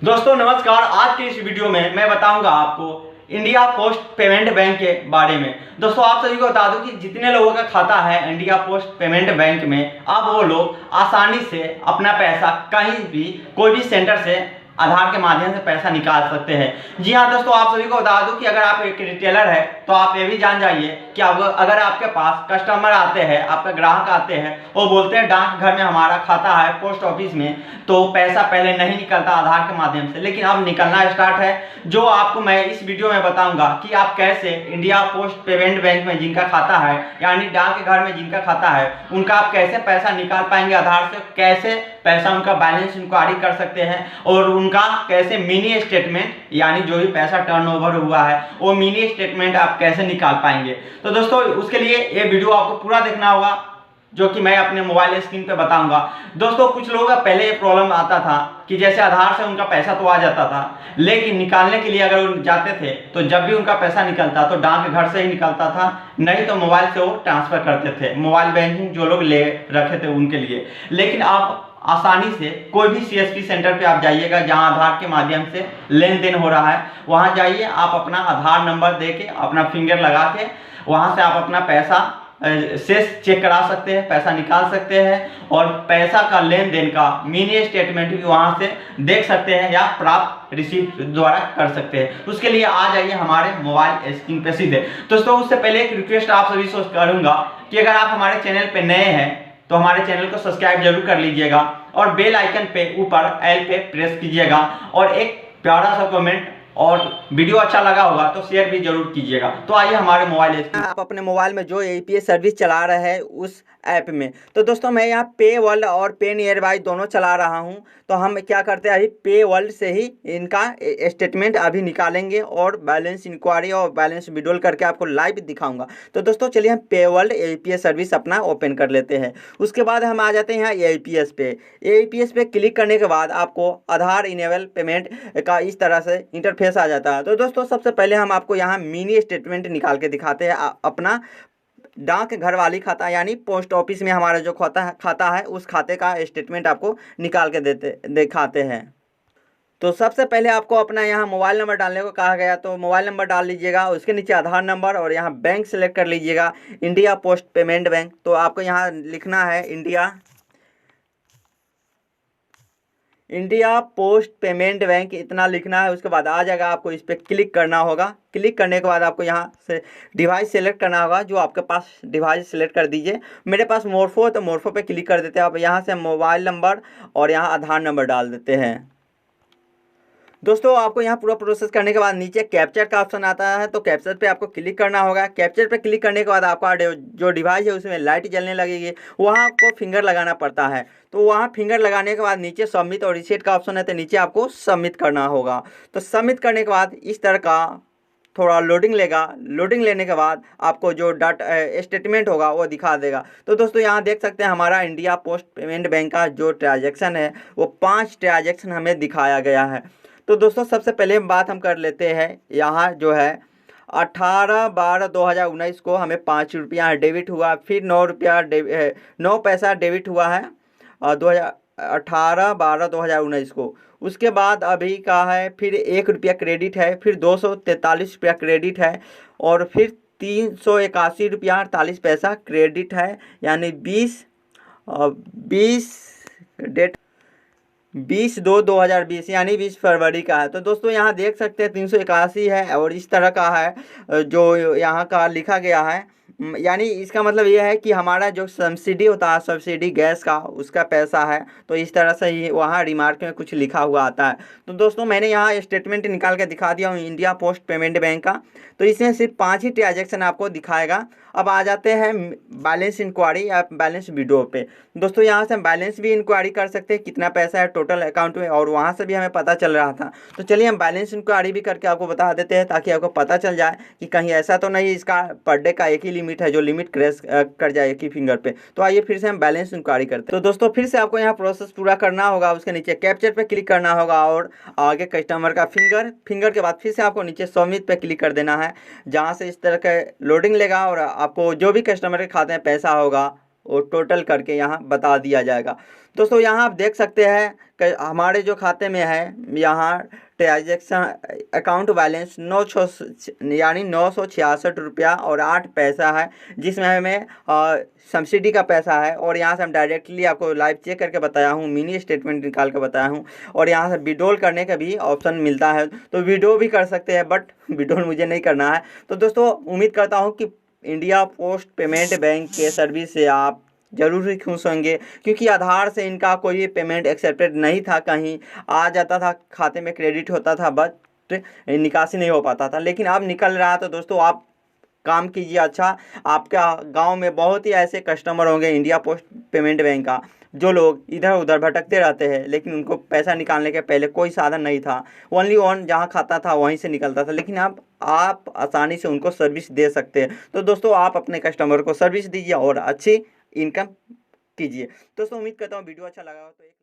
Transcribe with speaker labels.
Speaker 1: दोस्तों नमस्कार। आज के इस वीडियो में मैं बताऊंगा आपको इंडिया पोस्ट पेमेंट बैंक के बारे में। दोस्तों आप सभी को बता दूं कि जितने लोगों का खाता है इंडिया पोस्ट पेमेंट बैंक में, अब वो लोग आसानी से अपना पैसा कहीं भी कोई भी सेंटर से आधार के माध्यम से पैसा निकाल सकते हैं। जी हाँ दोस्तों, आप सभी को बता दूं कि अगर आप एक रिटेलर है तो आप ये भी जान जाइए कि अगर आपके पास कस्टमर आते हैं, आपका ग्राहक आते हैं, वो बोलते हैं डाक घर में हमारा खाता है पोस्ट ऑफिस में, तो पैसा पहले नहीं निकलता आधार के माध्यम से, लेकिन अब निकलना स्टार्ट है। जो आपको मैं इस वीडियो में बताऊंगा कि आप कैसे इंडिया पोस्ट पेमेंट बैंक में जिनका खाता है, यानी डाक घर में जिनका खाता है, उनका आप कैसे पैसा निकाल पाएंगे आधार से, कैसे पैसा उनका बैलेंस इंक्वायरी कर सकते हैं, और उनका कैसे मिनी स्टेटमेंट यानी जो भी पैसा टर्नओवर हुआ है वो मिनी स्टेटमेंट आप कैसे निकाल पाएंगे। तो दोस्तों उसके लिए ये वीडियो आपको पूरा देखना होगा, जो कि मैं अपने मोबाइल स्क्रीन पे बताऊंगा। दोस्तों कुछ लोगों का पहले ये प्रॉब्लम आता था कि जैसे आधार से उनका पैसा तो आ जाता था, लेकिन निकालने के लिए अगर वो जाते थे तो जब भी उनका पैसा निकलता तो डाक घर से ही निकलता था, नहीं तो मोबाइल से वो ट्रांसफर करते थे, मोबाइल बैंकिंग जो लोग ले रखे थे उनके लिए। लेकिन अब आसानी से कोई भी सीएसपी सेंटर पे आप जाइएगा जहां आधार के माध्यम से लेन देन हो रहा है, वहां जाइए, आप अपना आधार नंबर दे के अपना फिंगर लगा के वहां से आप अपना पैसा शेष चेक करा सकते हैं, पैसा निकाल सकते हैं, और पैसा का लेन देन का मिनी स्टेटमेंट भी वहां से देख सकते हैं या प्राप्त रिसीव द्वारा कर सकते हैं। उसके लिए आ जाइए हमारे मोबाइल स्क्रीन पे सीधे। दोस्तों उससे पहले एक रिक्वेस्ट आप सभी से करूंगा कि अगर आप हमारे चैनल पे नए हैं तो हमारे चैनल को सब्सक्राइब जरूर कर लीजिएगा और बेल आइकन पे ऊपर एल पे प्रेस कीजिएगा, और एक प्यारा सा कमेंट, और वीडियो अच्छा लगा होगा तो शेयर भी जरूर कीजिएगा। तो आइए हमारे मोबाइल आप अपने मोबाइल में जो एपीएस सर्विस चला रहे हैं उस ऐप में। तो दोस्तों मैं यहाँ पे वर्ल्ड और पे नियर बाई दोनों चला रहा हूँ। तो हम क्या करते हैं, अभी पे वर्ल्ड से ही इनका स्टेटमेंट अभी निकालेंगे और बैलेंस इंक्वायरी और बैलेंस विड्रॉल करके आपको लाइव दिखाऊंगा। तो दोस्तों चलिए हम पे वर्ल्ड एपीएस सर्विस अपना ओपन कर लेते हैं। उसके बाद हम आ जाते हैं यहाँ एपीएस पे। एपीएस पे क्लिक करने के बाद आपको आधार इनेबल पेमेंट का इस तरह से इंटरफेस आ जाता है। तो दोस्तों सबसे पहले हम आपको यहाँ मिनी स्टेटमेंट निकाल के दिखाते हैं अपना डाक घर वाली खाता, यानी पोस्ट ऑफिस में हमारा जो खाता है उस खाते का स्टेटमेंट आपको निकाल के दिखाते हैं। तो सबसे पहले आपको अपना यहाँ मोबाइल नंबर डालने को कहा गया, तो मोबाइल नंबर डाल लीजिएगा, उसके नीचे आधार नंबर, और यहाँ बैंक सेलेक्ट कर लीजिएगा इंडिया पोस्ट पेमेंट बैंक। तो आपको यहाँ लिखना है इंडिया पोस्ट पेमेंट बैंक, इतना लिखना है। उसके बाद आ जाएगा, आपको इस पर क्लिक करना होगा। क्लिक करने के बाद आपको यहाँ से डिवाइस सेलेक्ट करना होगा, जो आपके पास डिवाइस सेलेक्ट कर दीजिए। मेरे पास मोरफो है तो मोरफो पे क्लिक कर देते हैं। आप यहाँ से मोबाइल नंबर और यहाँ आधार नंबर डाल देते हैं। दोस्तों आपको यहाँ पूरा प्रोसेस करने के बाद नीचे कैप्चर का ऑप्शन आता है, तो कैप्चर पे आपको क्लिक करना होगा। कैप्चर पे क्लिक करने के बाद आपका जो डिवाइस है उसमें लाइट जलने लगेगी, वहाँ आपको फिंगर लगाना पड़ता है। तो वहाँ फिंगर लगाने के बाद नीचे सबमिट और रिसेट का ऑप्शन है, तो नीचे आपको सबमिट करना होगा। तो सबमिट करने के बाद इस तरह का थोड़ा लोडिंग लेगा। लोडिंग लेने के बाद आपको जो स्टेटमेंट होगा वो दिखा देगा। तो दोस्तों यहाँ देख सकते हैं हमारा इंडिया पोस्ट पेमेंट बैंक का जो ट्रांजैक्शन है वो 5 ट्रांजैक्शन हमें दिखाया गया है। तो दोस्तों सबसे पहले बात हम कर लेते हैं, यहाँ जो है 18/12/2019 को हमें 5 रुपया डेबिट हुआ, फिर 9 पैसा डेबिट हुआ है 18/12/2019 को। उसके बाद अभी का है फिर 1 रुपया क्रेडिट है, फिर 243 रुपया क्रेडिट है, और फिर 381 रुपया 48 पैसा क्रेडिट है, यानी 20/2/2020 यानी 20 फरवरी का है। तो दोस्तों यहाँ देख सकते हैं 381 है, और इस तरह का है जो यहाँ का लिखा गया है। यानी इसका मतलब यह है कि हमारा जो सब्सिडी होता है, सब्सिडी गैस का, उसका पैसा है। तो इस तरह से ही वहाँ रिमार्क में कुछ लिखा हुआ आता है। तो दोस्तों मैंने यहाँ स्टेटमेंट निकाल के दिखा दिया हूँ इंडिया पोस्ट पेमेंट बैंक का। तो इसमें सिर्फ 5 ही ट्रांजैक्शन आपको दिखाएगा। अब आ जाते हैं बैलेंस इंक्वायरी या बैलेंस विड्रॉ पे। दोस्तों यहाँ से हम बैलेंस भी इंक्वायरी कर सकते हैं, कितना पैसा है टोटल अकाउंट में, और वहाँ से भी हमें पता चल रहा था। तो चलिए हम बैलेंस इंक्वायरी भी करके आपको बता देते हैं, ताकि आपको पता चल जाए कि कहीं ऐसा तो नहीं इसका पर डे का एक ही लिमिट है जो लिमिट क्रैश कर जाए एक ही फिंगर पे। तो आइए फिर से हम बैलेंस इंक्वायरी करते हैं। तो दोस्तों फिर से आपको यहाँ प्रोसेस पूरा करना होगा। उसके नीचे कैप्चर पे क्लिक करना होगा, और आगे कस्टमर का फिंगर के बाद फिर से आपको नीचे सबमिट पे क्लिक कर देना है, जहाँ से इस तरह का लोडिंग लेगा और आपको जो भी कस्टमर के खाते में पैसा होगा वो टोटल करके यहाँ बता दिया जाएगा। दोस्तों यहाँ आप देख सकते हैं कि हमारे जो खाते में है यहाँ ट्रांजेक्शन अकाउंट बैलेंस 966 रुपया और 8 पैसा है, जिसमें हमें सब्सिडी का पैसा है। और यहाँ से हम डायरेक्टली आपको लाइव चेक करके बताया हूँ, मिनी स्टेटमेंट निकाल के बताया हूँ। और यहाँ से विड्रॉल करने का भी ऑप्शन मिलता है, तो विड्रॉ भी कर सकते हैं, बट विड्रॉल मुझे नहीं करना है। तो दोस्तों उम्मीद करता हूँ कि इंडिया पोस्ट पेमेंट बैंक के सर्विस से आप जरूर ही खुश होंगे, क्योंकि आधार से इनका कोई पेमेंट एक्सेप्टेड नहीं था। कहीं आ जाता था, खाते में क्रेडिट होता था, बट निकासी नहीं हो पाता था, लेकिन अब निकल रहा है। तो दोस्तों आप काम कीजिए अच्छा। आपका गांव में बहुत ही ऐसे कस्टमर होंगे इंडिया पोस्ट पेमेंट बैंक का, जो लोग इधर उधर भटकते रहते हैं, लेकिन उनको पैसा निकालने के पहले कोई साधन नहीं था, ओनली ऑन जहां खाता था वहीं से निकलता था, लेकिन अब आप आसानी से उनको सर्विस दे सकते हैं। तो दोस्तों आप अपने कस्टमर को सर्विस दीजिए और अच्छी इनकम कीजिए। दोस्तों उम्मीद करता हूँ वीडियो अच्छा लगा हो तो एक